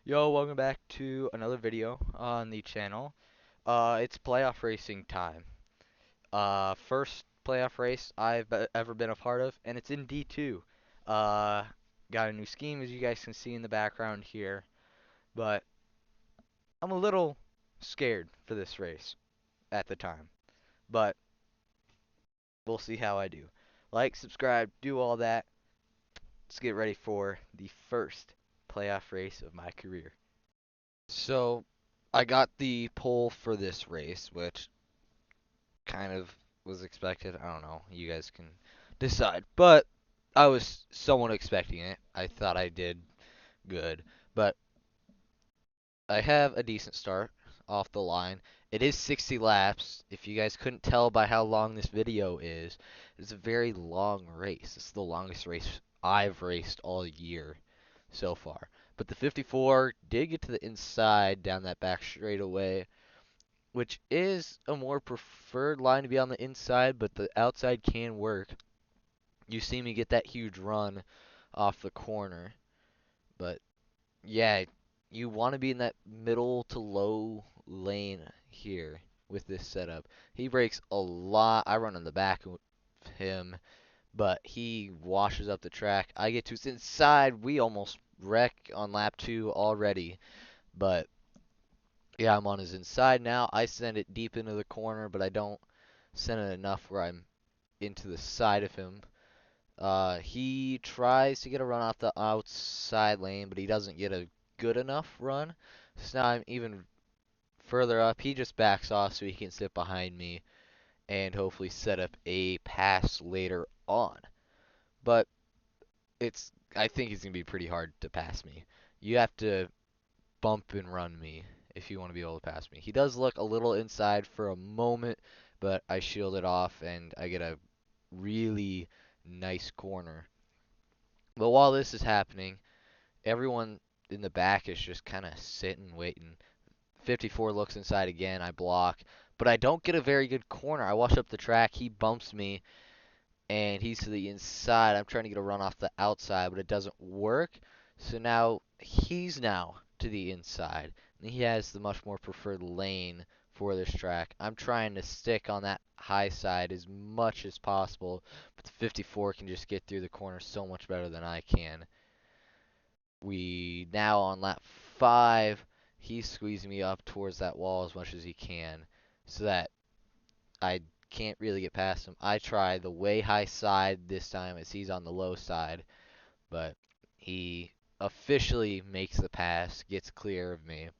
Yo, welcome back to another video on the channel. It's playoff racing time. First playoff race I've ever been a part of, and it's in D2. Uh, got a new scheme, as you guys can see in the background here, but I'm a little scared for this race at the time. But we'll see how I do. Like, subscribe, do all that. Let's get ready for the first playoff race of my career. So, I got the pole for this race, which kind of was expected. I don't know. You guys can decide. But I was somewhat expecting it. I thought I did good. But I have a decent start off the line. It is 60 laps. If you guys couldn't tell by how long this video is, it's a very long race. It's the longest race I've raced all year so far. But the 54 did get to the inside down that back straightaway, which is a more preferred line to be on the inside, but the outside can work. You see me get that huge run off the corner, but yeah, you want to be in that middle to low lane here with this setup. He brakes a lot. I run in the back of him, but he washes up the track. I get to his inside. We almost wreck on lap 2 already, but yeah, I'm on his inside now. I send it deep into the corner, but I don't send it enough where I'm into the side of him. He tries to get a run off the outside lane, but he doesn't get a good enough run. So now I'm even further up. He just backs off so he can sit behind me and hopefully set up a pass later on. But I think it's going to be pretty hard to pass me. You have to bump and run me if you want to be able to pass me. He does look a little inside for a moment, but I shield it off and I get a really nice corner. But while this is happening, everyone in the back is just kind of sitting, waiting. 54 looks inside again. I block, but I don't get a very good corner. I wash up the track. He bumps me, and he's to the inside. I'm trying to get a run off the outside, but it doesn't work. So now he's now to the inside. And he has the much more preferred lane for this track. I'm trying to stick on that high side as much as possible, but the 54 can just get through the corner so much better than I can. We now on lap 5, he's squeezing me up towards that wall as much as he can so that I can't really get past him. I try the way high side this time as he's on the low side, but he officially makes the pass, gets clear of me.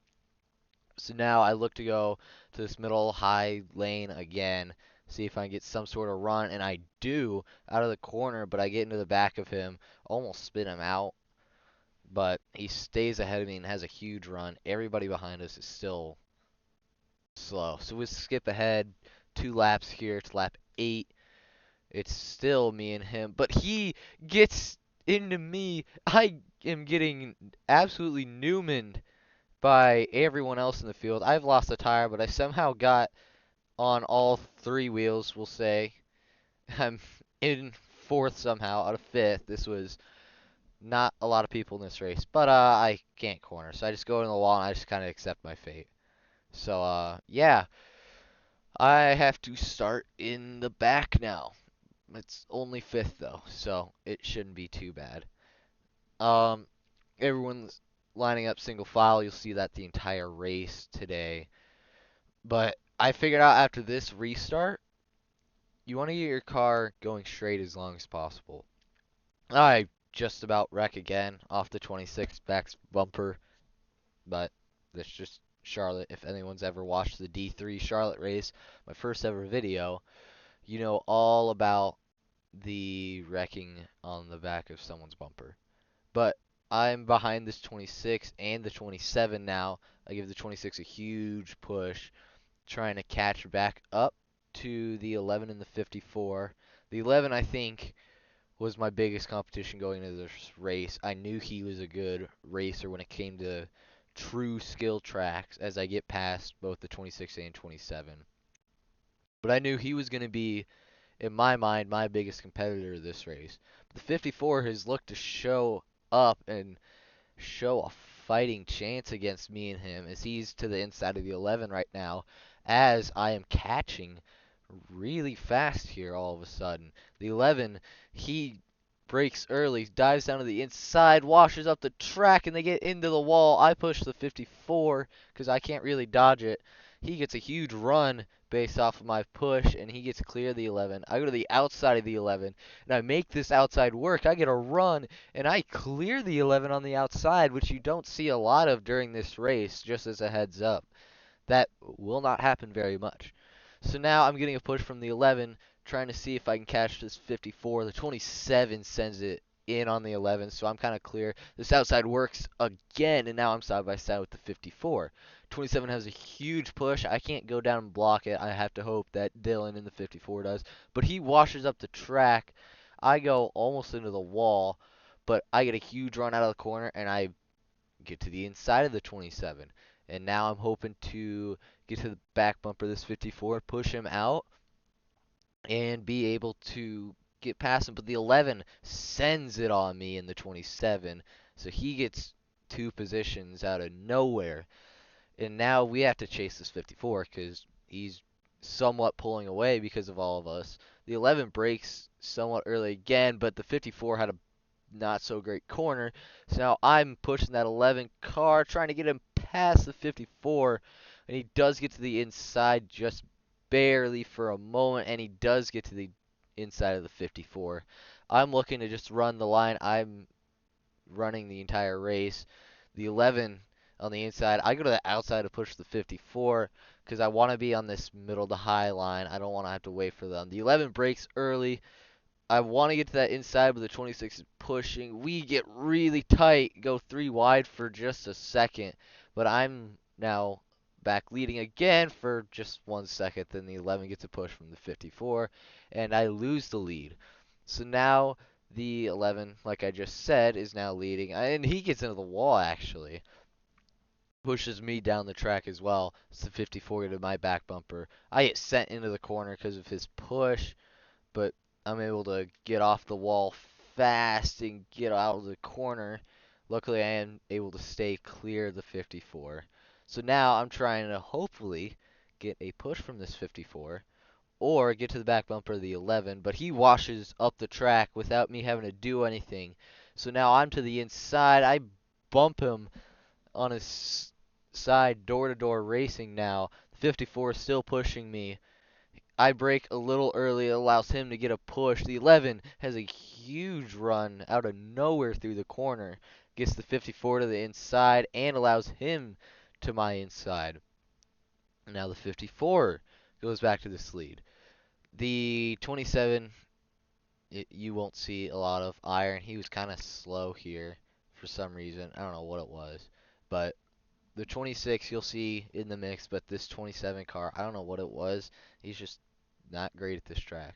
So now I look to go to this middle high lane again, see if I can get some sort of run, and I do out of the corner, but I get into the back of him, almost spin him out, but he stays ahead of me and has a huge run. Everybody behind us is still slow. So we skip ahead 2 laps here to lap 8. It's still me and him, but he gets into me. I am getting absolutely Newmaned by everyone else in the field. I've lost a tire, but I somehow got on all 3 wheels, we'll say. I'm in 4th somehow out of 5th. This was not a lot of people in this race, but I can't corner, so I just go in the wall and I just kind of accept my fate. So yeah, I have to start in the back now. It's only 5th though, so it shouldn't be too bad. Um, Everyone's lining up single file. You'll see that the entire race today. But I figured out after this restart, you want to get your car going straight as long as possible. I just about wreck again off the 26 back bumper, but that's just Charlotte. If anyone's ever watched the D3 Charlotte race, my first ever video, you know all about the wrecking on the back of someone's bumper. But I'm behind this 26 and the 27 now. I give the 26 a huge push, trying to catch back up to the 11 and the 54. The 11, I think, was my biggest competition going into this race. I knew he was a good racer when it came to true skill tracks as I get past both the 26 and 27. But I knew he was going to be, in my mind, my biggest competitor this race. But the 54 has looked to show up and show a fighting chance against me and him, as he's to the inside of the 11 right now, as I am catching really fast here all of a sudden. The 11, he breaks early, dives down to the inside, washes up the track, and they get into the wall. I push the 54 because I can't really dodge it. He gets a huge run based off of my push, and he gets clear of the 11. I go to the outside of the 11, and I make this outside work. I get a run, and I clear the 11 on the outside, which you don't see a lot of during this race, just as a heads up. That will not happen very much. So now I'm getting a push from the 11, trying to see if I can catch this 54. The 27 sends it in on the 11, so I'm kind of clear. This outside works again, and now I'm side by side with the 54. 27 has a huge push. I can't go down and block it. I have to hope that Dylan in the 54 does. But he washes up the track. I go almost into the wall, but I get a huge run out of the corner, and I get to the inside of the 27. And now I'm hoping to get to the back bumper of this 54, push him out, and be able to get past him. But the 11 sends it on me in the 27, so he gets two positions out of nowhere. And now we have to chase this 54 because he's somewhat pulling away because of all of us. The 11 breaks somewhat early again, but the 54 had a not so great corner. So now I'm pushing that 11 car, trying to get him past the 54, and he does get to the inside just barely for a moment, and he does get to the inside of the 54. I'm looking to just run the line. I'm running the entire race. The 11 on the inside, I go to the outside to push the 54 because I want to be on this middle to high line. I don't want to have to wait for them. The 11 breaks early. I want to get to that inside, but the 26 is pushing. We get really tight, go 3 wide for just a second, but I'm now back leading again for just 1 second. Then the 11 gets a push from the 54, and I lose the lead. So now the 11, like I just said, is now leading, and he gets into the wall actually. Pushes me down the track as well. It's the 54 to my back bumper. I get sent into the corner because of his push, but I'm able to get off the wall fast and get out of the corner. Luckily, I am able to stay clear of the 54. So now I'm trying to hopefully get a push from this 54 or get to the back bumper of the 11, but he washes up the track without me having to do anything. So now I'm to the inside. I bump him on his side, door-to-door racing now. The 54 is still pushing me. I break a little early. It allows him to get a push. The 11 has a huge run out of nowhere through the corner. Gets the 54 to the inside and allows him to my inside. Now the 54 goes back to this lead. The 27, you won't see a lot of iron. He was kind of slow here for some reason. I don't know what it was. But the 26 you'll see in the mix, but this 27 car, I don't know what it was. He's just not great at this track.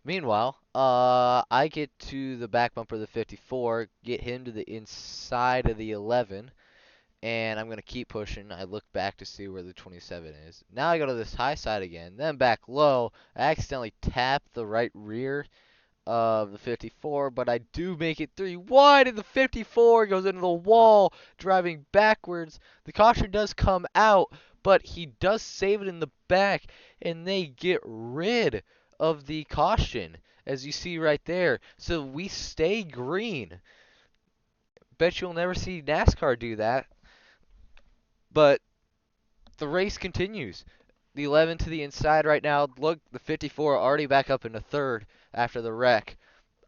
Meanwhile, I get to the back bumper of the 54, get him to the inside of the 11, and I'm going to keep pushing. I look back to see where the 27 is. Now I go to this high side again, then back low. I accidentally tap the right rear of the 54, but I do make it 3 wide, and the 54 goes into the wall, driving backwards. The caution does come out, but he does save it in the back, and they get rid of the caution, as you see right there. So we stay green. Bet you'll never see NASCAR do that, but the race continues. The 11 to the inside right now. Look, the 54 already back up into third after the wreck.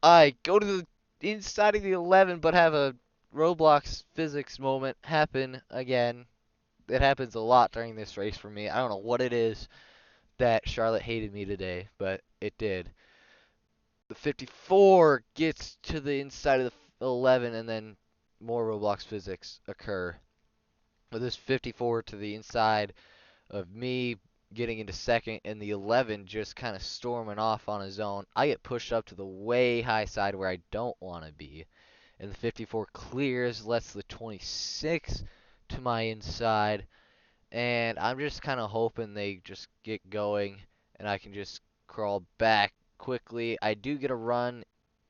I go to the inside of the 11, but have a Roblox physics moment happen again. It happens a lot during this race for me. I don't know what it is that Charlotte hated me today, but it did. The 54 gets to the inside of the 11, and then more Roblox physics occur. With this 54 to the inside of me getting into second, and the 11 just kind of storming off on his own. I get pushed up to the way high side where I don't want to be, and the 54 clears, lets the 26 to my inside, and I'm just kind of hoping they just get going, and I can just crawl back quickly. I do get a run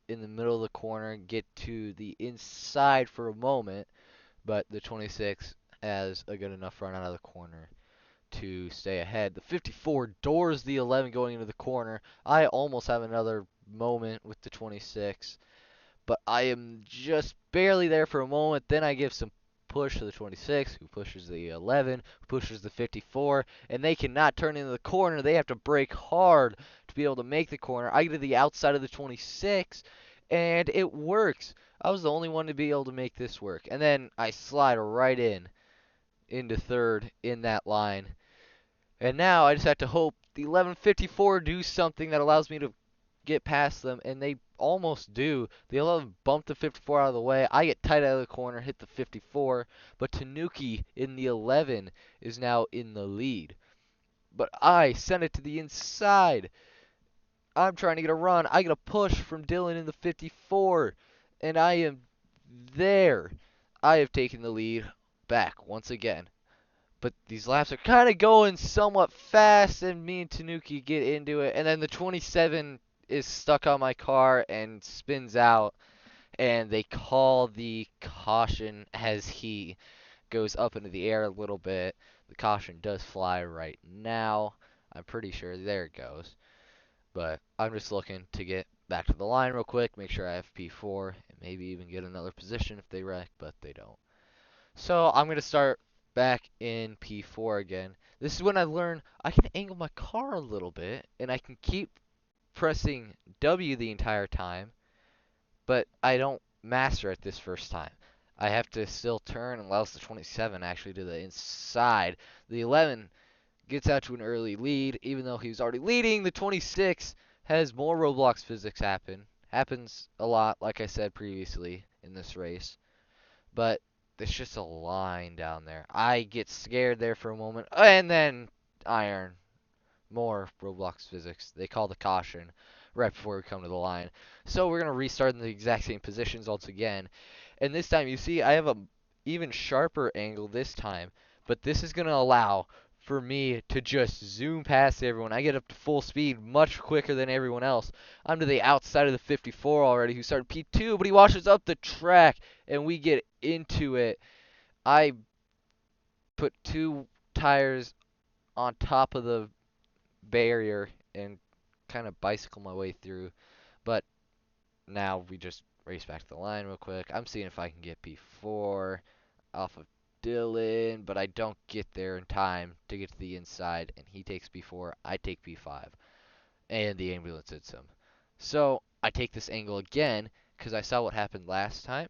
in the middle of the corner and get to the inside for a moment, but the 26 has a good enough run out of the corner to stay ahead. The 54 doors the 11 going into the corner. I almost have another moment with the 26, but I am just barely there for a moment. Then I give some push to the 26, who pushes the 11, who pushes the 54, and they cannot turn into the corner. They have to brake hard to be able to make the corner. I get to the outside of the 26, and it works. I was the only one to be able to make this work. And then I slide right into third in that line. And now I just have to hope the 1154 do something that allows me to get past them, and they almost do. The 11 bumped the 54 out of the way. I get tight out of the corner, hit the 54, but Tanuki in the 11 is now in the lead. But I send it to the inside. I'm trying to get a run. I get a push from Dylan in the 54, and I am there. I have taken the lead back once again. But these laps are kind of going somewhat fast, and me and Tanuki get into it. And then the 27 is stuck on my car and spins out, and they call the caution as he goes up into the air a little bit. The caution does fly right now. I'm pretty sure. There it goes. But I'm just looking to get back to the line real quick, make sure I have P4, and maybe even get another position if they wreck, but they don't. So I'm going to start back in P4 again. This is when I learn I can angle my car a little bit, and I can keep pressing W the entire time, but I don't master it this first time. I have to still turn and allows the 27 actually to the inside. The 11 gets out to an early lead, even though he was already leading. The 26 has more Roblox physics happen. Happens a lot, like I said previously in this race. But there's just a line down there. I get scared there for a moment, and then iron. More Roblox physics. They call the caution right before we come to the line. So we're going to restart in the exact same positions once again. And this time, you see, I have a even sharper angle this time. But this is going to allow for me to just zoom past everyone. I get up to full speed much quicker than everyone else. I'm to the outside of the 54 already, who started P2, but he washes up the track, and we get into it. I put two tires on top of the barrier and kind of bicycle my way through. But now we just race back to the line real quick. I'm seeing if I can get P4 off of Dylan, but I don't get there in time to get to the inside, and he takes P4, I take P5, and the ambulance hits him. So I take this angle again because I saw what happened last time,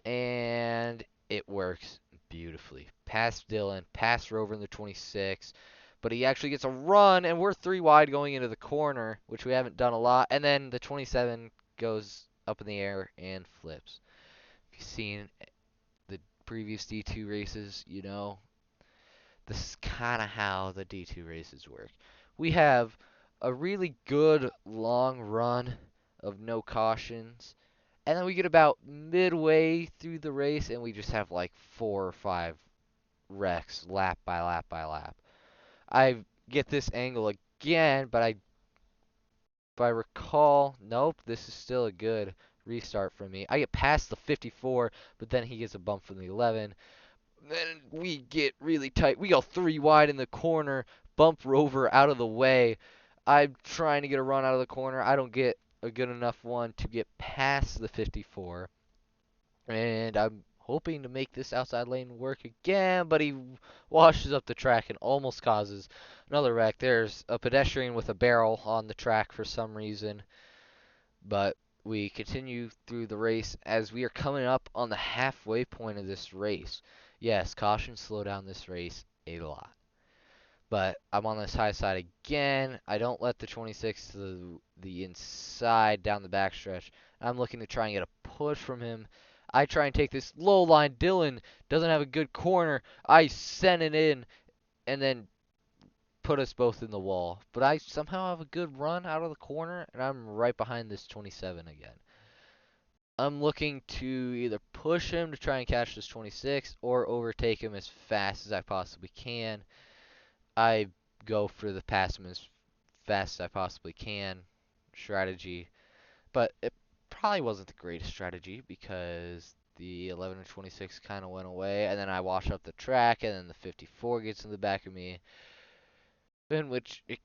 and it works beautifully. Past Dylan, past Rover in the 26, but he actually gets a run, and we're 3 wide going into the corner, which we haven't done a lot, and then the 27 goes up in the air and flips. If you've seen the previous D2 races, you know this is kind of how the D2 races work. We have a really good long run of no cautions, and then we get about midway through the race, and we just have like 4 or 5 wrecks lap by lap by lap. I get this angle again, but if I recall, nope, this is still a good restart for me. I get past the 54, but then he gets a bump from the 11. Then we get really tight. We go 3 wide in the corner, bump Rover out of the way. I'm trying to get a run out of the corner. I don't get a good enough one to get past the 54. And I'm hoping to make this outside lane work again, but he washes up the track and almost causes another wreck. There's a pedestrian with a barrel on the track for some reason, but we continue through the race as we are coming up on the halfway point of this race. Yes, caution slow down this race a lot. But I'm on this high side again. I don't let the 26 to the inside down the backstretch. I'm looking to try and get a push from him. I try and take this low line. Dylan doesn't have a good corner. I send it in and then put us both in the wall. But I somehow have a good run out of the corner, and I'm right behind this 27 again. I'm looking to either push him to try and catch this 26 or overtake him as fast as I possibly can. I go for the pass him as fast as I possibly can strategy, but it probably wasn't the greatest strategy because The 11 and 26 kind of went away, and then I wash up the track, and then the 54 gets in the back of me, in which it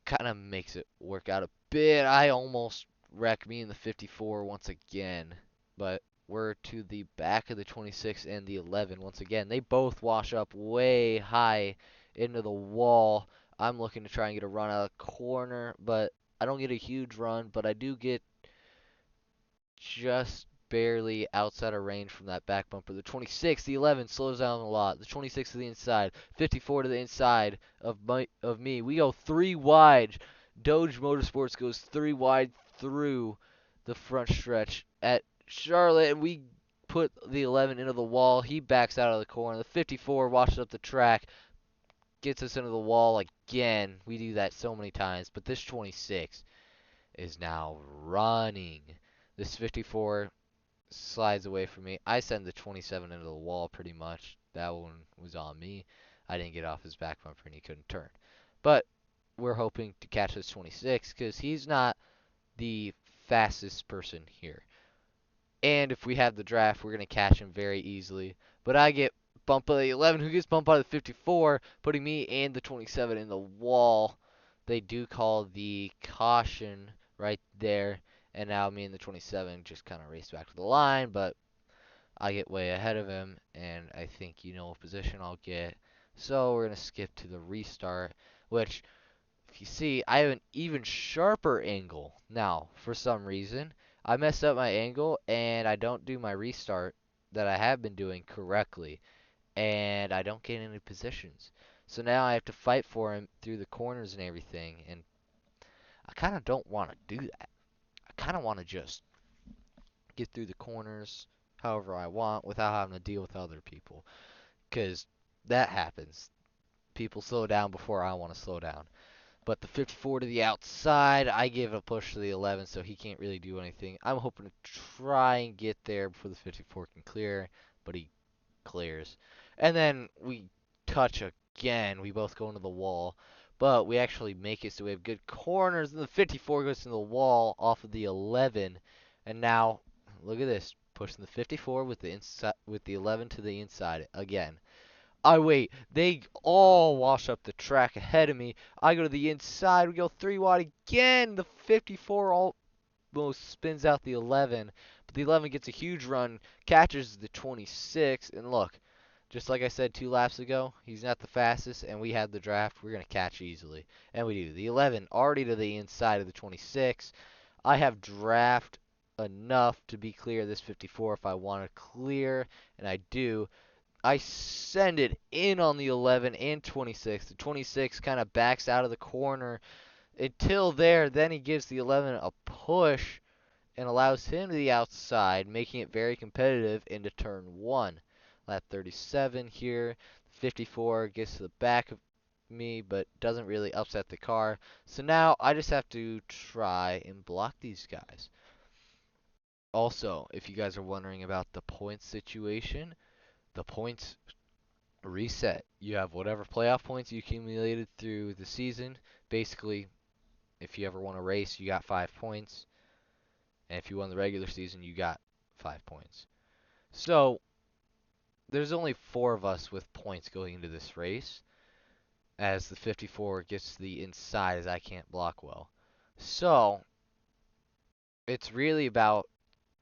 kind of makes it work out a bit. I almost wreck me in the 54 once again, but we're to the back of the 26 and the 11 once again. They both wash up way high into the wall. I'm looking to try and get a run out of the corner, but I don't get a huge run, but I do get just barely outside of range from that back bumper. The 26, the 11 slows down a lot. The 26 to the inside, 54 to the inside of me. We go 3 wide. Doge Motorsports goes 3 wide through the front stretch at Charlotte, and we put the 11 into the wall. He backs out of the corner. The 54 washes up the track, gets us into the wall again. We do that so many times, but this 26 is now running. This 54 slides away from me. I send the 27 into the wall pretty much. That one was on me. I didn't get off his back bumper and he couldn't turn. But we're hoping to catch this 26 because he's not the fastest person here. And if we have the draft, we're going to catch him very easily. But I get bumped by the 11, who gets bumped by the 54, putting me and the 27 in the wall. They do call the caution right there. And now me and the 27 just kind of race back to the line. But I get way ahead of him. And I think you know what position I'll get. So we're going to skip to the restart, which, if you see, I have an even sharper angle now for some reason. I messed up my angle and I don't do my restart that I have been doing correctly, and I don't get any positions. So now I have to fight for him through the corners and everything, and I kind of don't want to do that. I kind of want to just get through the corners however I want without having to deal with other people, because that happens. People slow down before I want to slow down. But the 54 to the outside, I give a push to the 11, so he can't really do anything. I'm hoping to try and get there before the 54 can clear, but he clears. And then we touch again. We both go into the wall, but we actually make it so we have good corners, and the 54 goes to the wall off of the 11. And now, look at this. Pushing the 54 with the inside, with the 11 to the inside again. I wait. They all wash up the track ahead of me. I go to the inside. We go 3 wide again. The 54 almost spins out the 11. But the 11 gets a huge run, catches the 26. And look, just like I said 2 laps ago, he's not the fastest, and we had the draft. We're going to catch easily. And we do. The 11 already to the inside of the 26. I have draft enough to be clear this 54 if I want to clear, and I do. I send it in on the 11 and 26. The 26 kind of backs out of the corner until there. Then he gives the 11 a push and allows him to the outside, making it very competitive into turn 1. Lap 37 here. 54 gets to the back of me, but doesn't really upset the car. So now I just have to try and block these guys. Also, if you guys are wondering about the points situation, the points reset. You have whatever playoff points you accumulated through the season. Basically, if you ever won a race, you got 5 points. And if you won the regular season, you got 5 points. So, there's only 4 of us with points going into this race, as the 54 gets to the inside as I can't block well. So, it's really about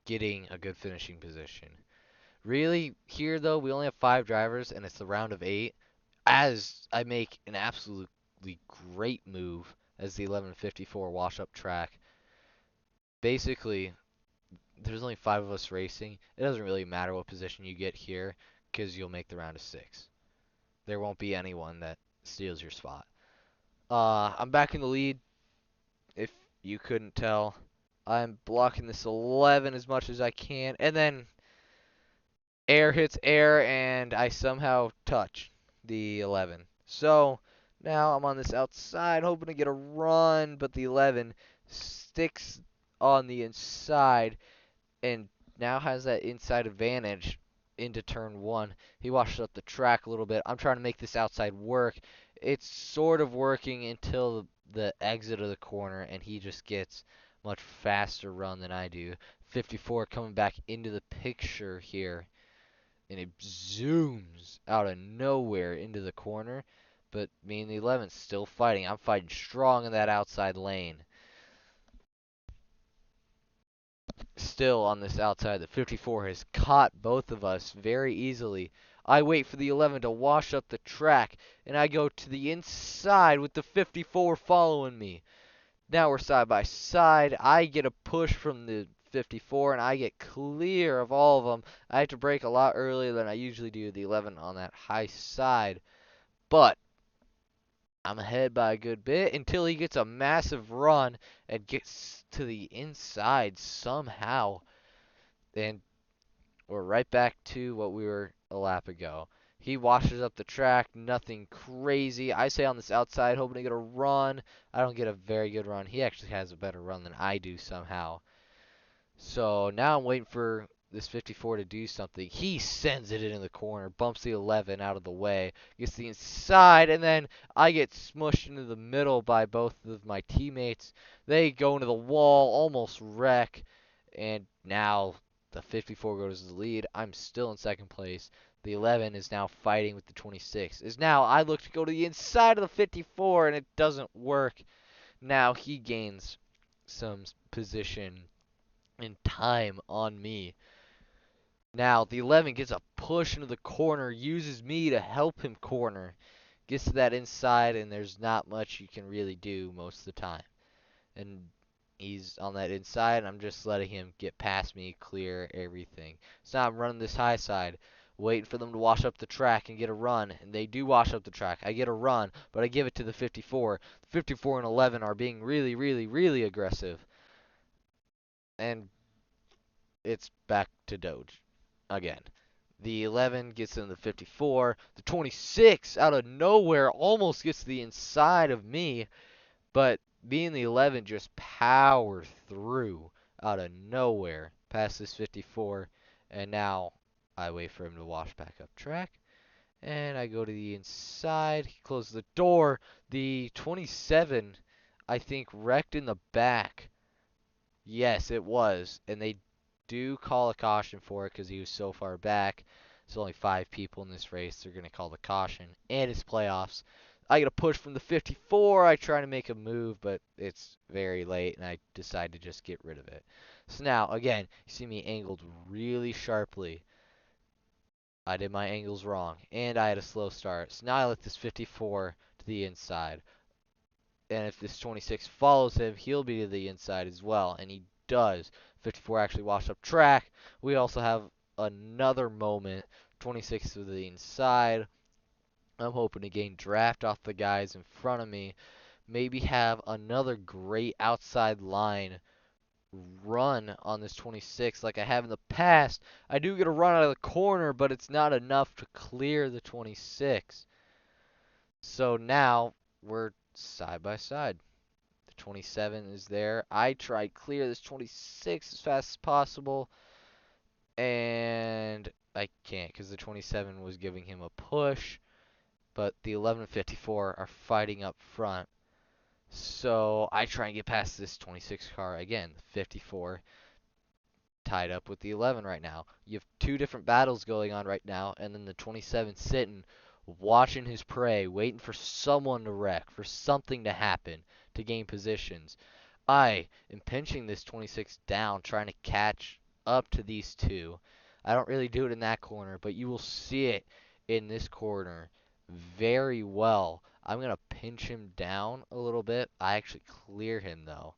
getting a good finishing position. Really, here though, we only have 5 drivers, and it's the round of 8. As I make an absolutely great move as the 1154 wash up track. Basically, there's only 5 of us racing. It doesn't really matter what position you get here because you'll make the round of 6. There won't be anyone that steals your spot. I'm back in the lead. If you couldn't tell, I'm blocking this 11 as much as I can, and then air hits air, and I somehow touch the 11. So now I'm on this outside, hoping to get a run, but the 11 sticks on the inside and now has that inside advantage into turn 1. He washes up the track a little bit. I'm trying to make this outside work. It's sort of working until the exit of the corner, and he just gets much faster run than I do. 54 coming back into the picture here, and it zooms out of nowhere into the corner. But me and the 11 still fighting. I'm fighting strong in that outside lane. Still on this outside, the 54 has caught both of us very easily. I wait for the 11 to wash up the track, and I go to the inside with the 54 following me. Now we're side by side. I get a push from the 54, and I get clear of all of them. I have to brake a lot earlier than I usually do, the 11 on that high side. But I'm ahead by a good bit until he gets a massive run and gets to the inside somehow. And we're right back to what we were a lap ago. He washes up the track, nothing crazy. I say on this outside, hoping to get a run. I don't get a very good run. He actually has a better run than I do somehow. So now I'm waiting for this 54 to do something. He sends it into the corner, bumps the 11 out of the way, gets the inside, and then I get smushed into the middle by both of my teammates. They go into the wall, almost wreck, and now the 54 goes to the lead. I'm still in second place. The 11 is now fighting with the 26. Now I look to go to the inside of the 54, and it doesn't work. Now he gains some position and time on me. Now, the 11 gets a push into the corner, uses me to help him corner. Gets to that inside, and there's not much you can really do most of the time. And he's on that inside, and I'm just letting him get past me, clear everything. So now I'm running this high side, waiting for them to wash up the track and get a run. And they do wash up the track. I get a run, but I give it to the 54. The 54 and 11 are being really, really, really aggressive. And it's back to Doge again. The 11 gets in the 54. The 26 out of nowhere almost gets to the inside of me, but me and the 11 just power through out of nowhere past this 54, and now I wait for him to wash back up track, and I go to the inside. He closes the door. The 27, I think, wrecked in the back. Yes, it was, and they do call a caution for it because he was so far back. There's only 5 people in this race. They're going to call the caution, and it's playoffs. I get a push from the 54. I try to make a move, but it's very late, and I decide to just get rid of it. So now, again, you see me angled really sharply. I did my angles wrong, and I had a slow start. So now I let this 54 to the inside. And if this 26 follows him, he'll be to the inside as well, and he does. 54 actually washed up track. We also have another moment. 26 to the inside. I'm hoping to gain draft off the guys in front of me. Maybe have another great outside line run on this 26 like I have in the past. I do get a run out of the corner, but it's not enough to clear the 26. So now we're side by side. The 27 is there. I try clear this 26 as fast as possible, and I can't because the 27 was giving him a push, but the 11 and 54 are fighting up front. So I try and get past this 26 car again. The 54 tied up with the 11 right now. You have 2 different battles going on right now, and then the 27 sitting, watching his prey, waiting for someone to wreck, for something to happen to gain positions. I am pinching this 26 down, trying to catch up to these 2. I don't really do it in that corner, but you will see it in this corner very well. I'm going to pinch him down a little bit. I actually clear him, though.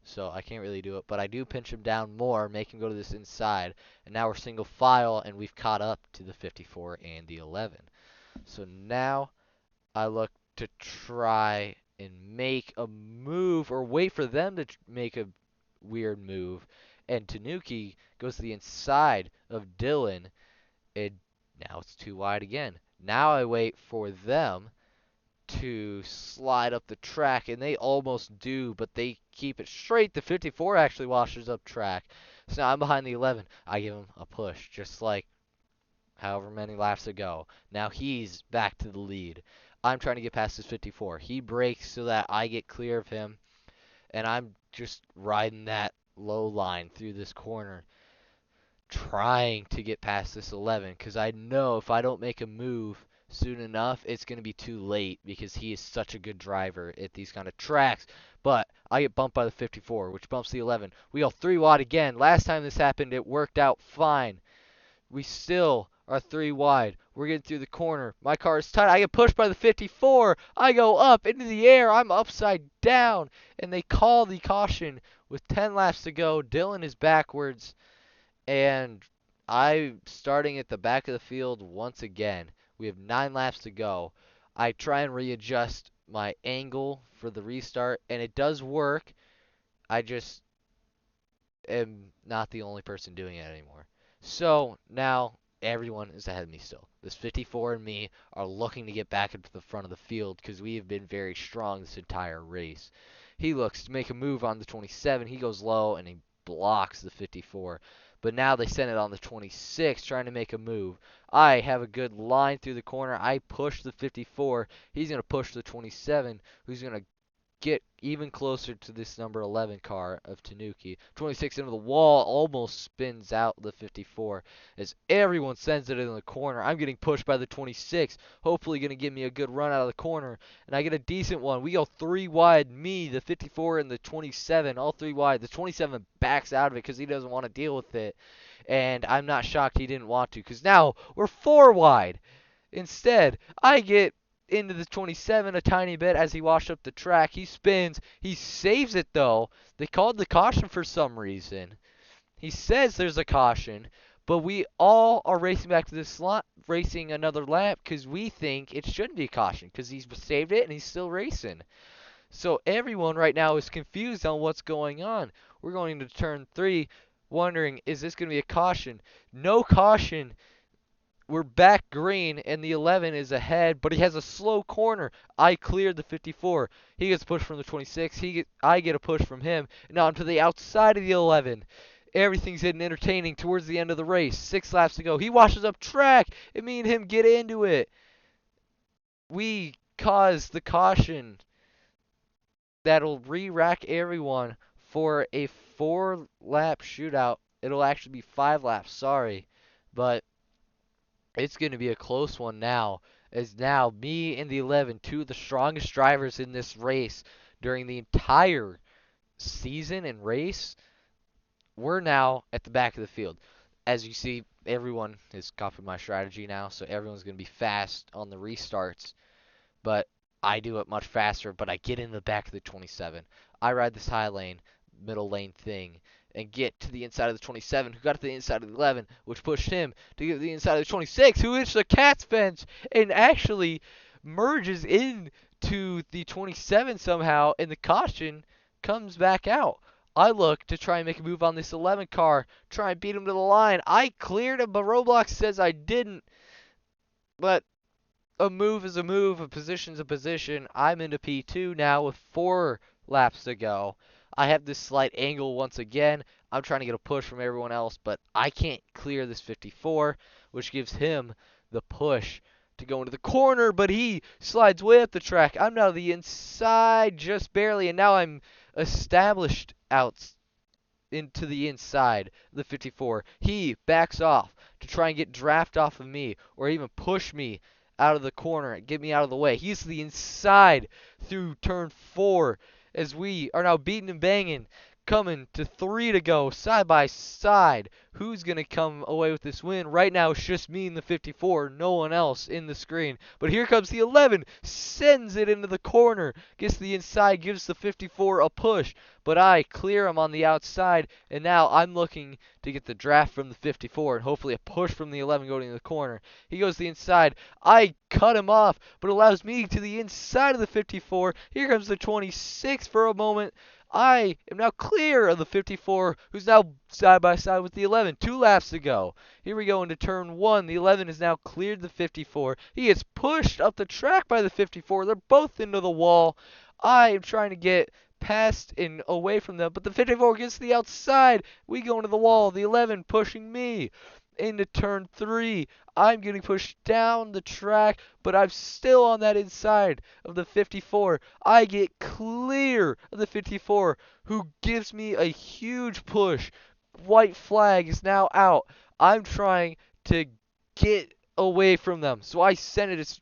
So I can't really do it, but I do pinch him down more, make him go to this inside, and now we're single file, and we've caught up to the 54 and the 11. So now I look to try and make a move, or wait for them to make a weird move, and Tanuki goes to the inside of Dylan, and now it's too wide again. Now I wait for them to slide up the track, and they almost do, but they keep it straight. The 54 actually washes up track. So now I'm behind the 11. I give him a push, just like however many laps ago. Now he's back to the lead. I'm trying to get past this 54. He brakes so that I get clear of him, and I'm just riding that low line through this corner, trying to get past this 11, because I know if I don't make a move soon enough, it's going to be too late because he is such a good driver at these kind of tracks. But I get bumped by the 54, which bumps the 11. We go 3 wide again. Last time this happened, it worked out fine. We still are 3 wide. We're getting through the corner. My car is tight. I get pushed by the 54. I go up into the air. I'm upside down. And they call the caution with 10 laps to go. Dylan is backwards. And I'm starting at the back of the field once again. We have 9 laps to go. I try and readjust my angle for the restart, and it does work. I just am not the only person doing it anymore. So now everyone is ahead of me still. This 54 and me are looking to get back into the front of the field because we have been very strong this entire race. He looks to make a move on the 27. He goes low and he blocks the 54. But now they send it on the 26, trying to make a move. I have a good line through the corner. I push the 54. He's going to push the 27, who's going to get even closer to this number 11 car of Tanuki. 26 into the wall, almost spins out the 54 as everyone sends it in the corner. I'm getting pushed by the 26, hopefully going to give me a good run out of the corner, and I get a decent one. We go 3 wide, me, the 54, and the 27, all 3 wide. The 27 backs out of it because he doesn't want to deal with it, and I'm not shocked he didn't want to because now we're 4 wide. Instead, I get into the 27 a tiny bit as he washed up the track. He spins. He saves it, though. They called the caution for some reason. He says there's a caution, but we all are racing back to this slot, racing another lap because we think it shouldn't be a caution because he's saved it and he's still racing. So everyone right now is confused on what's going on. We're going into turn 3, wondering, is this going to be a caution? No caution. We're back green, and the 11 is ahead, but he has a slow corner. I cleared the 54. He gets pushed from the 26. I get a push from him. Now I'm to the outside of the 11. Everything's getting entertaining towards the end of the race. 6 laps to go. He washes up track, and me and him get into it. We cause the caution that'll re-rack everyone for a 4-lap shootout. It'll actually be 5 laps, sorry. But it's going to be a close one now, as now me and the 11, two of the strongest drivers in this race during the entire season and race, we're now at the back of the field. As you see, everyone has copied my strategy now, so everyone's going to be fast on the restarts, but I do it much faster, but I get in the back of the 27. I ride this high lane, middle lane thing, and get to the inside of the 27, who got to the inside of the 11, which pushed him to get to the inside of the 26, who hits the cat's fence and actually merges into the 27 somehow, and the caution comes back out. I look to try and make a move on this 11 car, try and beat him to the line. I cleared him, but Roblox says I didn't. But a move is a move, a position's a position. I'm into P2 now with 4 laps to go. I have this slight angle once again. I'm trying to get a push from everyone else, but I can't clear this 54, which gives him the push to go into the corner, but he slides way up the track. I'm now the inside just barely, and now I'm established out into the inside of the 54. He backs off to try and get draft off of me or even push me out of the corner and get me out of the way. He's to the inside through turn 4 as we are now beating and banging, coming to 3 to go side by side. Who's going to come away with this win? Right now it's just me and the 54, no one else in the screen. But here comes the 11, sends it into the corner, gets the inside, gives the 54 a push. But I clear him on the outside, and now I'm looking to get the draft from the 54 and hopefully a push from the 11 going to the corner. He goes to the inside. I cut him off, but allows me to the inside of the 54. Here comes the 26 for a moment. I am now clear of the 54, who's now side by side with the 11. 2 laps to go. Here we go into turn 1. The 11 has now cleared the 54. He gets pushed up the track by the 54. They're both into the wall. I am trying to get past and away from them, but the 54 gets to the outside. We go into the wall. The 11 pushing me. into turn 3. I'm getting pushed down the track, but I'm still on that inside of the 54. I get clear of the 54, who gives me a huge push. White flag is now out. I'm trying to get away from them, so I send it as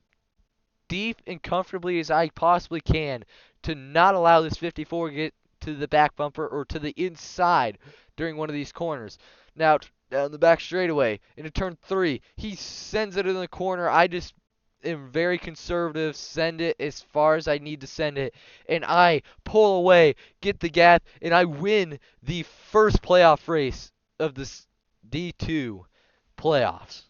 deep and comfortably as I possibly can to not allow this 54 to get to the back bumper or to the inside during one of these corners. Now, down the back straightaway into turn 3, he sends it in the corner. I just am very conservative, send it as far as I need to send it, and I pull away, get the gap, and I win the first playoff race of this D2 playoffs.